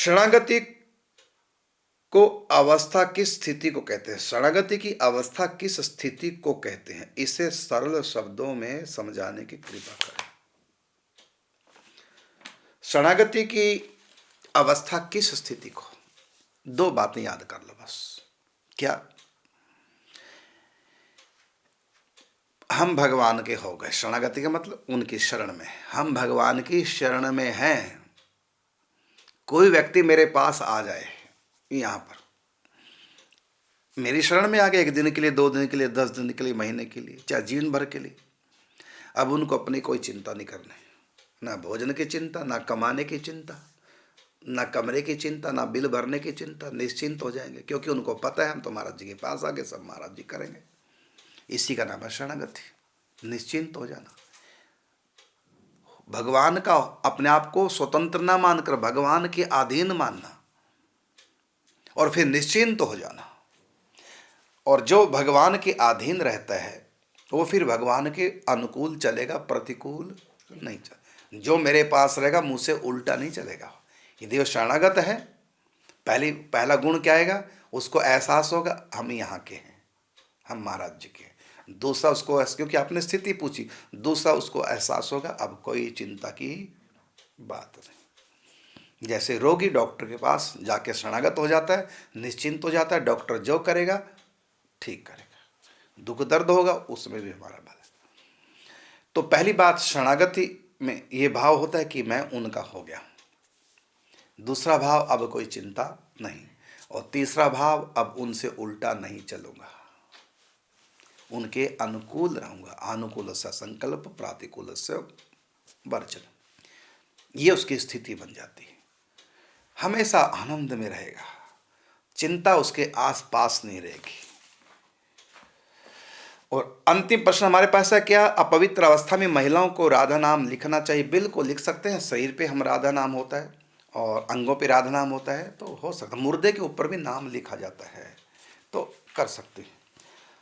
शरणागति को अवस्था किस स्थिति को कहते हैं? शरणागति की अवस्था किस स्थिति को कहते हैं? इसे सरल शब्दों में समझाने की कृपा करें। शरणागति की अवस्था किस स्थिति को? दो बातें याद कर लो बस। क्या? हम भगवान के हो गए। शरणागति का मतलब उनकी शरण में, हम भगवान की शरण में हैं। कोई व्यक्ति मेरे पास आ जाए, यहां पर मेरी शरण में आ गया, 1 दिन के लिए, 2 दिन के लिए, 10 दिन के लिए, महीने के लिए, चाहे जीवन भर के लिए, अब उनको अपनी कोई चिंता नहीं करनी। ना भोजन की चिंता, ना कमाने की चिंता, ना कमरे की चिंता, ना बिल भरने की चिंता। निश्चिंत हो जाएंगे, क्योंकि उनको पता है हम तो महाराज जी के पास आ गए, सब महाराज जी करेंगे। इसी का नाम है शरणागति। निश्चिंत हो जाना, भगवान का अपने आप को स्वतंत्र ना मानकर भगवान के अधीन मानना, और फिर निश्चिंत हो जाना। और जो भगवान के अधीन रहता है वो फिर भगवान के अनुकूल चलेगा, प्रतिकूल नहीं चलेगा। जो मेरे पास रहेगा मुझसे उल्टा नहीं चलेगा। यदि वो शरणागत है, पहला गुण क्या आएगा? उसको एहसास होगा हम यहाँ के हैं, हम महाराज जी के हैं। दूसरा उसको, क्योंकि आपने स्थिति पूछी, दूसरा उसको एहसास होगा अब कोई चिंता की बात नहीं। जैसे रोगी डॉक्टर के पास जाके शरणागत हो जाता है, निश्चिंत हो जाता है, डॉक्टर जो करेगा ठीक करेगा। दुख दर्द होगा उसमें भी हमारा भला। तो पहली बात, शरणागति में ये भाव होता है कि मैं उनका हो गया। दूसरा भाव, अब कोई चिंता नहीं। और तीसरा भाव, अब उनसे उल्टा नहीं चलूंगा, उनके अनुकूल रहूंगा। अनुकूल से संकल्प, प्रातिकूल से वर्जन। ये उसकी स्थिति बन जाती है। हमेशा आनंद में रहेगा, चिंता उसके आसपास नहीं रहेगी। और अंतिम प्रश्न हमारे पास है, क्या अपवित्र अवस्था में महिलाओं को राधा नाम लिखना चाहिए? बिल्कुल लिख सकते हैं। शरीर पे हम राधा नाम होता है और अंगों पे राधा नाम होता है, तो हो सकता है। मुर्दे के ऊपर भी नाम लिखा जाता है, तो कर सकते हैं।